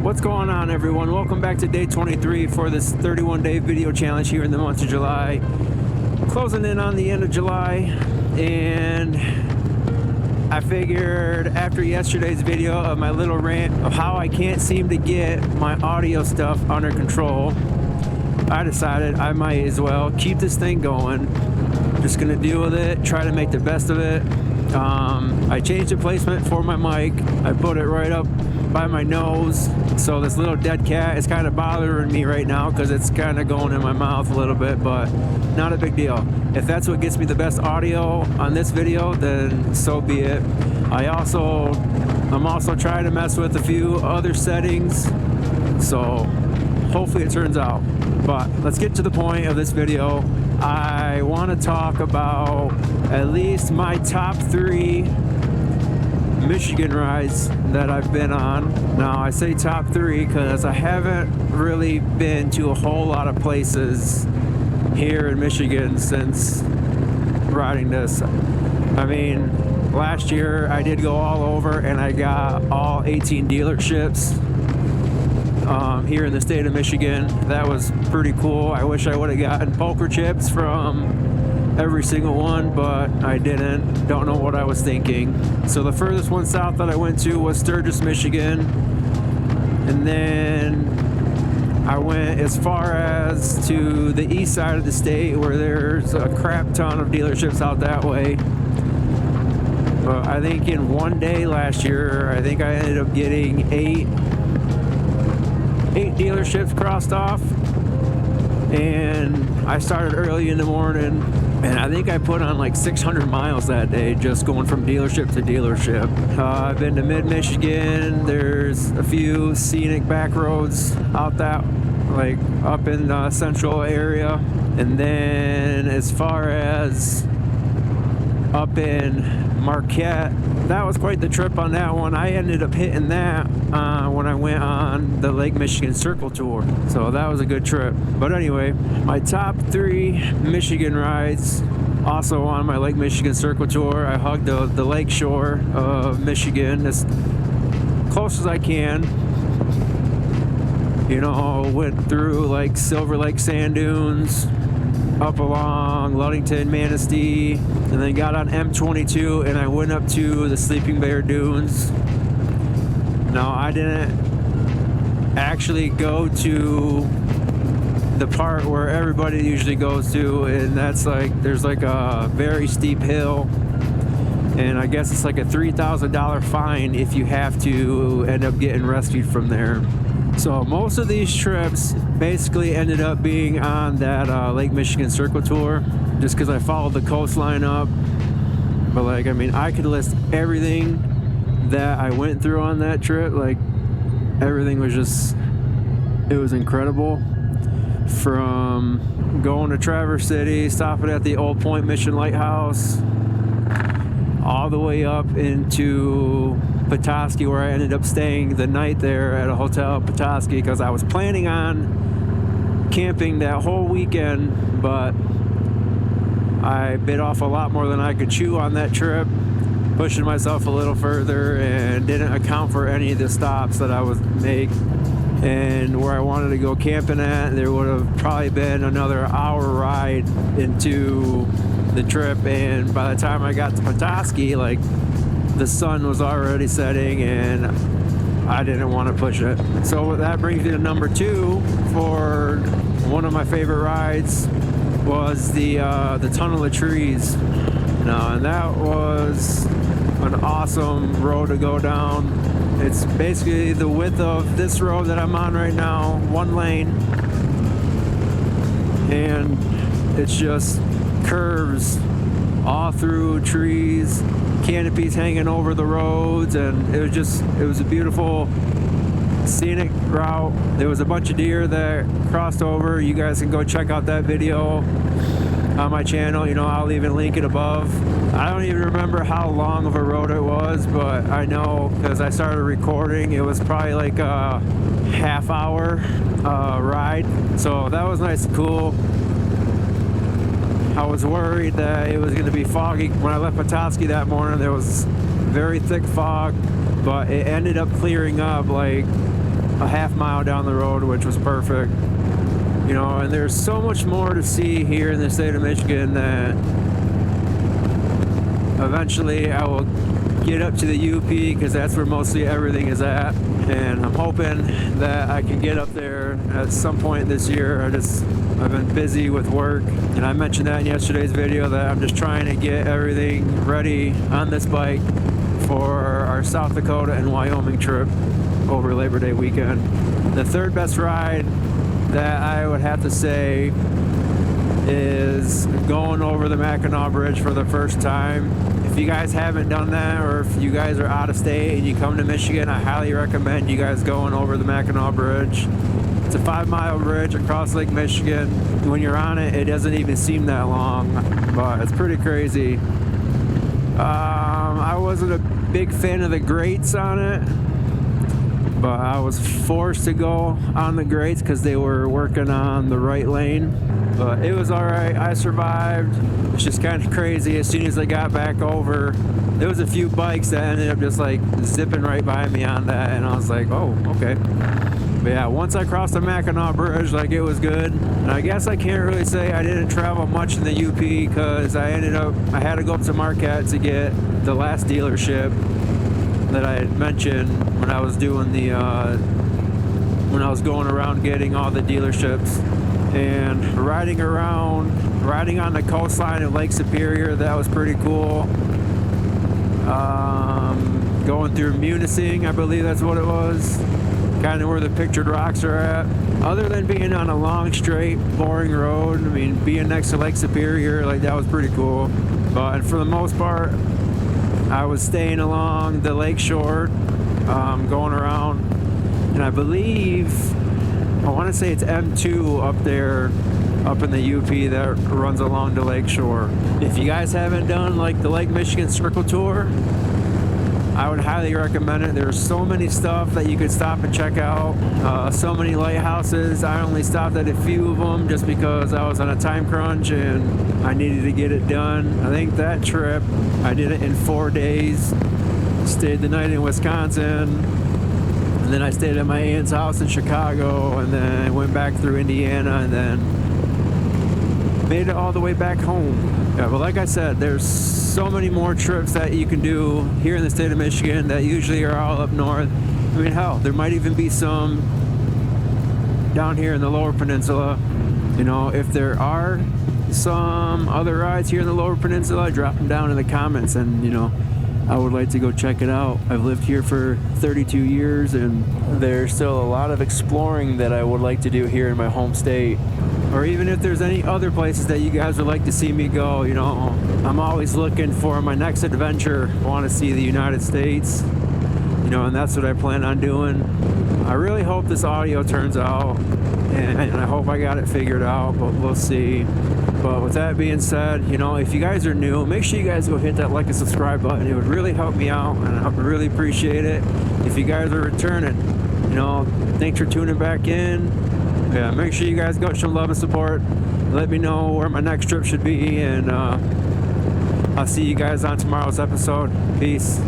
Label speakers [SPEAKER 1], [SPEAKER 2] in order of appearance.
[SPEAKER 1] What's going on, everyone? Welcome back to day 23 for this 31-day video challenge here in the month of July. Closing in on the end of July, and I figured after yesterday's video of my little rant of how I can't seem to get my audio stuff under control, I decided I might as well keep this thing going. Just gonna deal with it, try to make the best of it. I changed the placement for my mic. I put it right up by my nose, so this little dead cat is kind of bothering me right now because it's kind of going in my mouth a little bit, but not a big deal. If that's what gets me the best audio on this video, then so be it. I'm also trying to mess with a few other settings, so hopefully it turns out. But let's get to the point of this video. I want to talk about at least my top 3 Michigan rides that I've been on. Now I say top 3 because I haven't really been to a whole lot of places here in Michigan since riding this. I mean, last year I did go all over and I got all 18 dealerships here in the state of Michigan. That was pretty cool. I wish I would have gotten poker chips from every single one, but I didn't. Don't know what I was thinking. So the furthest one south that I went to was Sturgis, Michigan, and then I went as far as to the east side of the state where there's a crap ton of dealerships out that way. But I think in one day last year, I think I ended up getting eight dealerships crossed off, and I started early in the morning, and I think I put on like 600 miles that day just going from dealership to dealership. I've been to mid-Michigan. There's a few scenic back roads out that, like up in the central area, and then as far as up in Marquette, that was quite the trip on that one. I ended up hitting that when I went on the Lake Michigan Circle Tour, so that was a good trip. But anyway, my top 3 Michigan rides, also on my Lake Michigan Circle Tour. I hugged the lake shore of Michigan as close as I can. You know, went through like Silver Lake sand dunes, up along Ludington, Manistee, and then got on M22 and I went up to the Sleeping Bear Dunes. Now, I didn't actually go to the part where everybody usually goes to, and that's like, there's like a very steep hill, and I guess it's like a $3,000 fine if you have to end up getting rescued from there. So most of these trips basically ended up being on that Lake Michigan Circle Tour, just because I followed the coastline up. But like, I mean, I could list everything that I went through on that trip. Like, everything was just, it was incredible. From going to Traverse City, stopping at the Old Point Mission Lighthouse, all the way up into Petoskey, where I ended up staying the night there at a hotel in Petoskey because I was planning on camping that whole weekend, but I bit off a lot more than I could chew on that trip, pushing myself a little further, and didn't account for any of the stops that I would make. And where I wanted to go camping at, there would have probably been another hour ride into the trip, and by the time I got to Petoskey, like, the sun was already setting and I didn't want to push it. So that brings me to number 2 for one of my favorite rides, was the Tunnel of Trees. Now, and that was an awesome road to go down. It's basically the width of this road that I'm on right now, one lane, and it's just curves all through trees, canopies hanging over the roads, and it was a beautiful scenic route. There was a bunch of deer that crossed over. You guys can go check out that video on my channel. You know, I'll even link it above. I don't even remember how long of a road it was, but I know because I started recording, it was probably like a half-hour ride. So that was nice and cool. I was worried that it was going to be foggy. When I left Petoskey that morning, there was very thick fog, but it ended up clearing up like a half mile down the road, which was perfect. You know, and there's so much more to see here in the state of Michigan that eventually I will get up to the UP, because that's where mostly everything is at, and I'm hoping that I can get up there at some point this year. I've been busy with work, and I mentioned that in yesterday's video, that I'm just trying to get everything ready on this bike for our South Dakota and Wyoming trip over Labor Day weekend. The third best ride that I would have to say is going over the Mackinac Bridge for the first time. If you guys haven't done that, or if you guys are out of state and you come to Michigan, I highly recommend you guys going over the Mackinac Bridge. It's a 5-mile bridge across Lake Michigan. When you're on it, it doesn't even seem that long, but it's pretty crazy. I wasn't a big fan of the grates on it, but I was forced to go on the grates because they were working on the right lane. But it was all right. I survived. It's just kind of crazy. As soon as I got back over, there was a few bikes that ended up just like zipping right by me on that, and I was like, oh, okay. But yeah, once I crossed the Mackinac Bridge, like, it was good. And I guess I can't really say I didn't travel much in the UP, because I had to go up to Marquette to get the last dealership that I had mentioned when I was doing when I was going around getting all the dealerships. And riding on the coastline of Lake Superior, that was pretty cool. Going through Munising, I believe that's what it was, kind of where the pictured rocks are at. Other than being on a long, straight, boring road, I mean, being next to Lake Superior, like, that was pretty cool. But for the most part, I was staying along the lake shore, going around, and I believe, I want to say it's M2 up there, up in the UP, that runs along the lake shore. If you guys haven't done like the Lake Michigan Circle Tour, I would highly recommend it. There's so many stuff that you could stop and check out. So many lighthouses. I only stopped at a few of them just because I was on a time crunch and I needed to get it done. I think that trip, I did it in 4 days. Stayed the night in Wisconsin, and then I stayed at my aunt's house in Chicago, and then went back through Indiana, and then made it all the way back home. Yeah, but like I said, there's so many more trips that you can do here in the state of Michigan that usually are all up north. I mean, hell, there might even be some down here in the Lower Peninsula. You know, if there are some other rides here in the Lower Peninsula, drop them down in the comments, and, you know, I would like to go check it out. I've lived here for 32 years, and there's still a lot of exploring that I would like to do here in my home state. Or even if there's any other places that you guys would like to see me go, you know, I'm always looking for my next adventure. I want to see the United States, you know, and that's what I plan on doing. I really hope this audio turns out, and I hope I got it figured out, but we'll see. But with that being said, you know, if you guys are new, make sure you guys go hit that like and subscribe button. It would really help me out, and I would really appreciate it. If you guys are returning, you know, thanks for tuning back in. Yeah, make sure you guys go show love and support. Let me know where my next trip should be, and I'll see you guys on tomorrow's episode. Peace.